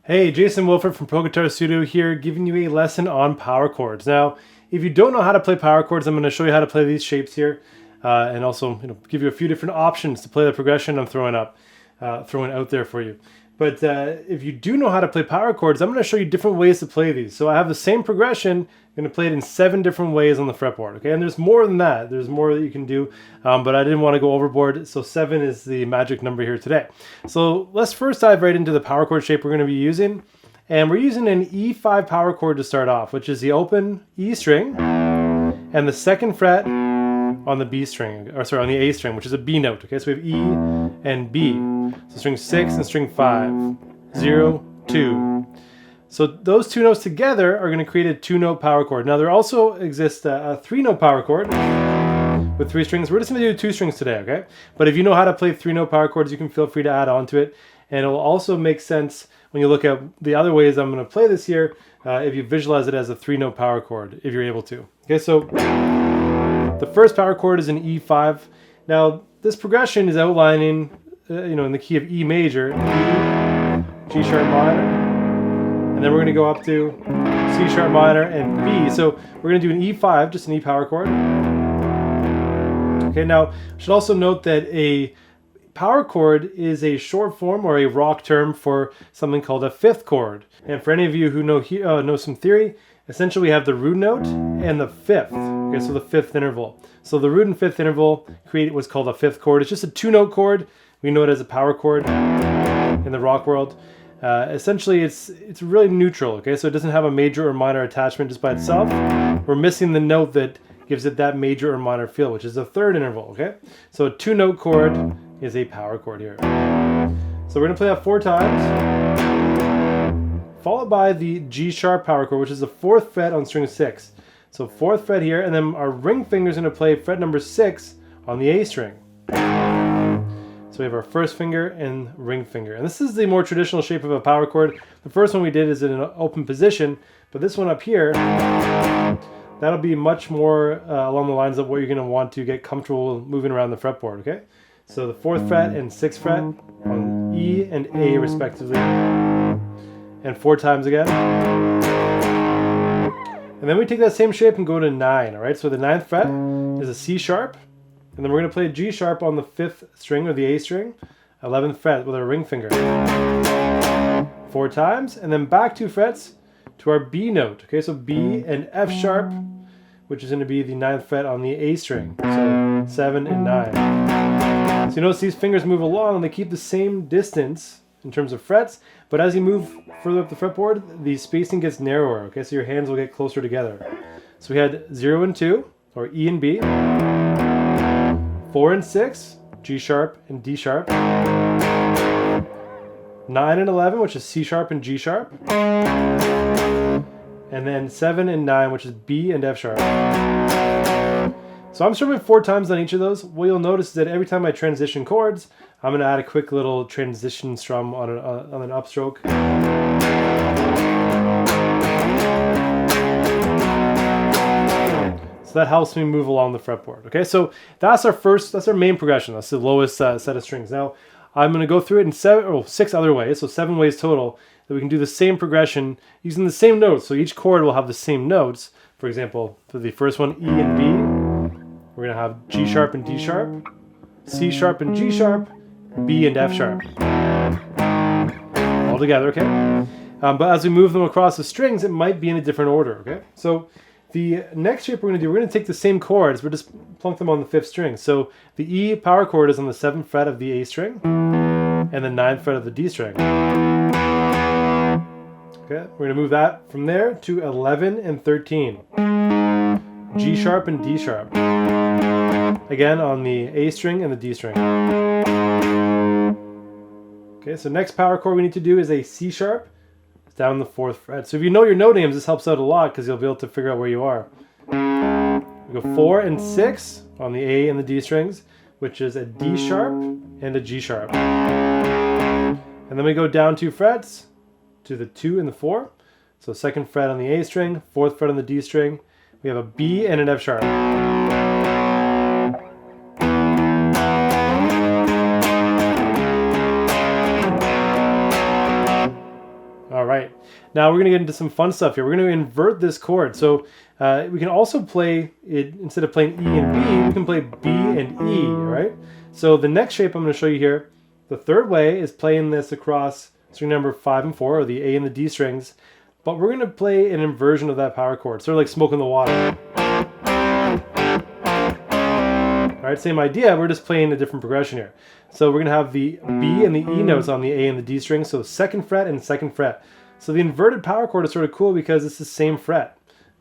Hey, Jason Wilford from Pro Guitar Studio here, giving you a lesson on power chords. Now, if you don't know how to play power chords, I'm going to show you how to play these shapes here, and also give you a few different options to play the progression I'm throwing out there for you. But if you do know how to play power chords, I'm going to show you different ways to play these. So I have the same progression. I'm going to play it in 7 different ways on the fretboard. Okay, and there's more than that. There's more that you can do, but I didn't want to go overboard. So 7 is the magic number here today. So let's first dive right into the power chord shape we're going to be using, and we're using an E5 power chord to start off, which is the open E string and the 2nd fret on the B string, or sorry, on the A string, which is a B note. Okay, so we have E and B. So string 6 and string 5, 0, 2. So those 2 notes together are going to create a 2-note power chord. Now there also exists a 3-note power chord with 3 strings. We're just going to do 2 strings today, okay? But if you know how to play 3-note power chords, you can feel free to add on to it. And it will also make sense when you look at the other ways I'm going to play this here, if you visualize it as a 3-note power chord, if you're able to. Okay, so the first power chord is an E5. Now this progression is outlining, in the key of E major, E, G sharp minor, and then we're going to go up to C sharp minor and B. So we're going to do an E5, just an E power chord. Okay, now I should also note that a power chord is a short form or a rock term for something called a 5th chord. And for any of you who know some theory, essentially we have the root note and the 5th. Okay, so the 5th interval. So the root and 5th interval create what's called a 5th chord. It's just a 2-note chord. We know it as a power chord in the rock world. Essentially, it's really neutral. Okay, so it doesn't have a major or minor attachment just by itself. We're missing the note that gives it that major or minor feel, which is the 3rd interval. Okay, so a 2-note chord is a power chord here. So we're gonna play that 4 times, followed by the G sharp power chord, which is the 4th fret on string 6. So 4th fret here, and then our ring finger is gonna play fret number 6 on the A string. So we have our 1st finger and ring finger. And this is the more traditional shape of a power chord. The first one we did is in an open position, but this one up here, that'll be much more along the lines of what you're gonna want to get comfortable moving around the fretboard, okay? So the 4th fret and 6th fret on E and A respectively. And 4 times again. And then we take that same shape and go to 9, all right? So the 9th fret is a C sharp. And then we're going to play a G sharp on the 5th string or the A string, 11th fret with our ring finger. 4 times, and then back 2 frets to our B note. Okay, so B and F sharp, which is going to be the 9th fret on the A string. So 7 and 9. So you notice these fingers move along and they keep the same distance in terms of frets, but as you move further up the fretboard, the spacing gets narrower. Okay, so your hands will get closer together. So we had 0 and 2, or E and B. 4 and 6, G sharp and D sharp. 9 and 11, which is C sharp and G sharp. And then 7 and 9, which is B and F sharp. So I'm strumming 4 times on each of those. What you'll notice is that every time I transition chords, I'm going to add a quick little transition strum on an upstroke. So that helps me move along the fretboard. Okay, so that's our main progression. That's the lowest set of strings. Now I'm going to go through it in 6 other ways, so 7 ways total, that we can do the same progression using the same notes. So each chord will have the same notes. For example, for the first one, E and B, we're going to have G sharp and D sharp, C sharp and G sharp, B and F sharp. All together, okay? But as we move them across the strings, it might be in a different order, okay? So the next shape we're going to take the same chords, we'll just plunk them on the 5th string. So the E power chord is on the 7th fret of the A string and the 9th fret of the D string. Okay, we're gonna move that from there to 11 and 13. G sharp and D sharp. Again on the A string and the D string. Okay, so next power chord we need to do is a C sharp. It's down the 4th fret. So if you know your note names, this helps out a lot because you'll be able to figure out where you are. We go 4 and 6 on the A and the D strings, which is a D sharp and a G sharp. And then we go down 2 frets to the 2 and the 4. So 2nd fret on the A string, 4th fret on the D string. We have a B and an F sharp. All right, now we're going to get into some fun stuff here. We're going to invert this chord. So we can also play it, instead of playing E and B, we can play B and E, all right? So the next shape I'm going to show you here, the 3rd way is playing this across string number 5 and 4, or the A and the D strings, but we're going to play an inversion of that power chord, sort of like Smoke in the Water. All right, same idea, we're just playing a different progression here. So we're going to have the B and the E notes on the A and the D string, so 2nd fret and 2nd fret. So the inverted power chord is sort of cool because it's the same fret,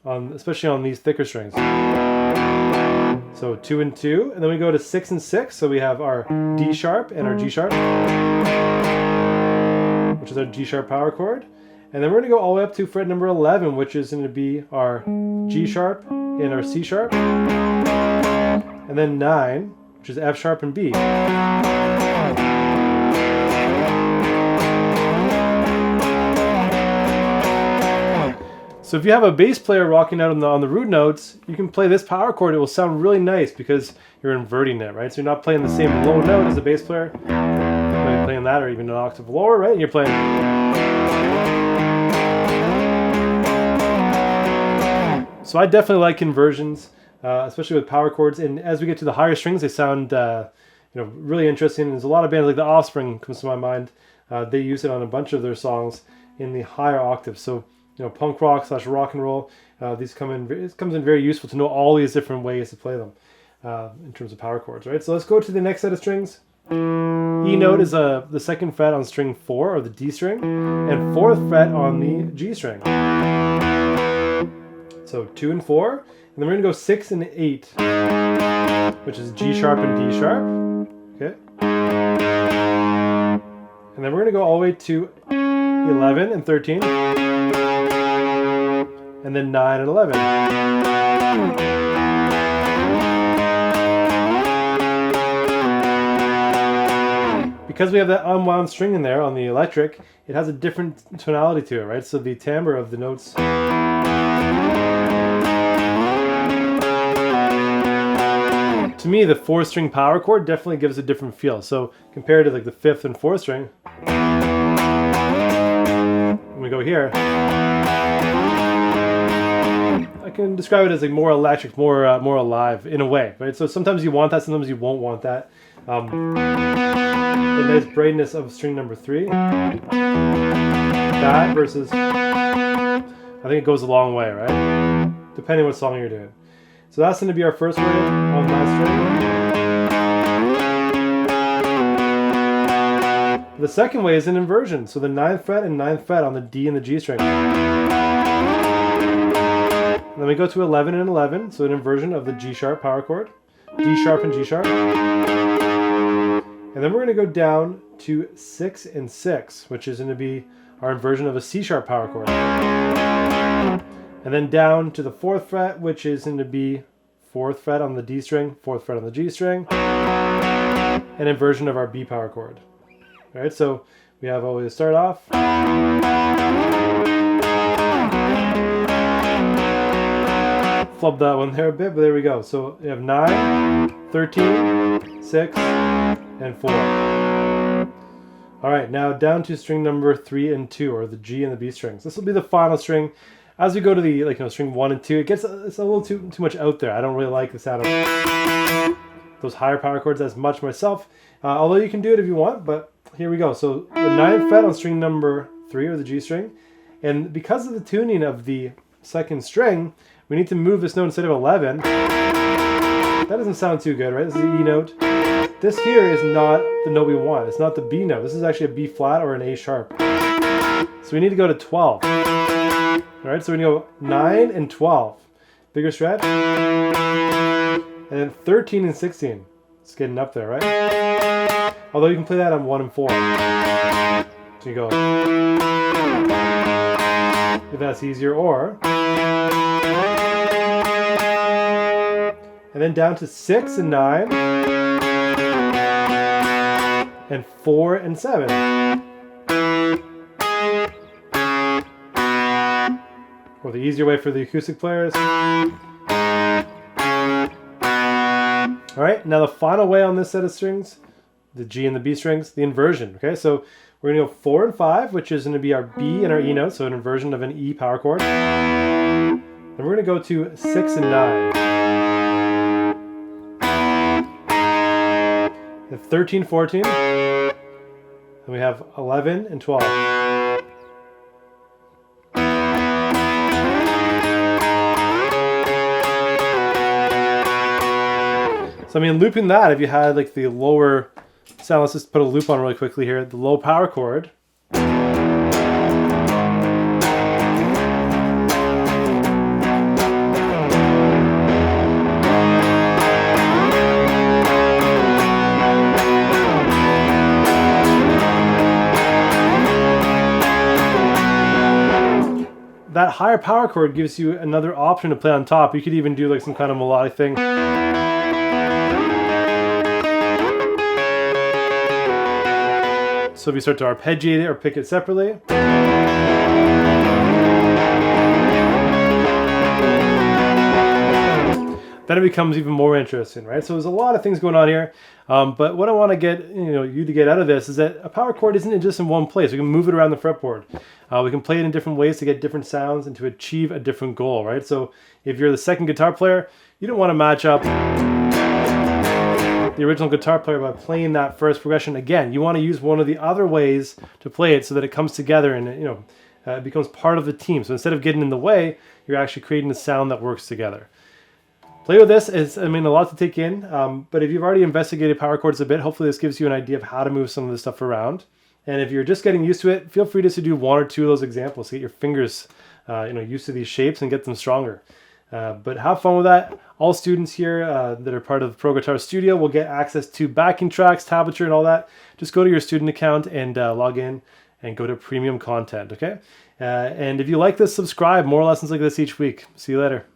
especially on these thicker strings. So 2 and 2, and then we go to 6 and 6, so we have our D sharp and our G sharp, which is our G sharp power chord. And then we're going to go all the way up to fret number 11, which is going to be our G sharp and our C sharp. And then 9, which is F sharp and B. So if you have a bass player rocking out on the root notes, you can play this power chord. It will sound really nice because you're inverting it, right? So you're not playing the same low note as a bass player. You're playing that or even an octave lower, right? And you're playing. So I definitely like inversions, especially with power chords. And as we get to the higher strings, they sound really interesting. There's a lot of bands like The Offspring comes to my mind. They use it on a bunch of their songs in the higher octaves. So punk rock / rock and roll, it comes in very useful to know all these different ways to play them in terms of power chords, right? So let's go to the next set of strings. E note is the 2nd fret on string 4, or the D string, and 4th fret on the G string. So 2 and 4, and then we're going to go 6 and 8, which is G sharp and D sharp, okay? And then we're going to go all the way to 11 and 13, and then 9 and 11. Because we have that unwound string in there on the electric, it has a different tonality to it, right? So the timbre of the notes. To me, the 4th string power chord definitely gives a different feel. So compared to like the 5th and 4th string, when we go here, I can describe it as like more electric, more alive in a way, right? So sometimes you want that, sometimes you won't want that. The nice brightness of string number 3, that versus, I think it goes a long way, right? Depending what song you're doing. So that's going to be our first way on that string. The second way is an inversion. So the 9th fret and 9th fret on the D and the G string. And then we go to 11 and 11, so an inversion of the G sharp power chord, D sharp and G sharp. And then we're going to go down to 6 and 6, which is going to be our inversion of a C sharp power chord. And then down to the 4th fret, which is going to be 4th fret on the D string, 4th fret on the G string, an inversion of our B power chord. All right, so we have always to start off. Flub that one there a bit, but there we go. So we have 9, 13, 6, and 4. All right, now down to string number 3 and 2, or the G and the B strings. This will be the final string. As we go to the string 1 and 2, it's a little too much out there. I don't really like the sound of those higher power chords as much myself. Although you can do it if you want, but here we go. So the 9th fret on string number 3, or the G string, and because of the tuning of the 2nd string, we need to move this note instead of 11. That doesn't sound too good, right? This is the E note. This here is not the note we want. It's not the B note. This is actually a B flat or an A sharp. So we need to go to 12. All right, so we're gonna go 9 and 12. Bigger stretch. And then 13 and 16. It's getting up there, right? Although you can play that on 1 and 4. So you go, if that's easier, or, and then down to 6 and 9, and 4 and 7. Or the easier way for the acoustic players. All right, now the final way on this set of strings, the G and the B strings, the inversion, okay? So we're gonna go 4 and 5, which is gonna be our B and our E notes, so an inversion of an E power chord. And we're gonna go to 6 and 9. And 13, 14. And we have 11 and 12. So I mean, looping that, if you had like the lower sound, let's just put a loop on really quickly here, the low power chord. That higher power chord gives you another option to play on top. You could even do like some kind of melodic thing. So if you start to arpeggiate it or pick it separately. Then it becomes even more interesting, right? So there's a lot of things going on here. But what I want to get you to get out of this is that a power chord isn't just in one place. We can move it around the fretboard. We can play it in different ways to get different sounds and to achieve a different goal, right? So if you're the second guitar player, you don't want to match up the original guitar player by playing that first progression again. You want to use one of the other ways to play it so that it comes together and it becomes part of the team. So instead of getting in the way, you're actually creating a sound that works together. Play with this. It's, I mean, a lot to take in, but if you've already investigated power chords a bit, hopefully this gives you an idea of how to move some of this stuff around. And if you're just getting used to it, feel free just to do 1 or 2 of those examples to get your fingers used to these shapes and get them stronger. But have fun with that. All students here that are part of Pro Guitar Studio will get access to backing tracks, tablature, and all that. Just go to your student account and log in and go to premium content, okay? And if you like this, subscribe. More lessons like this each week. See you later.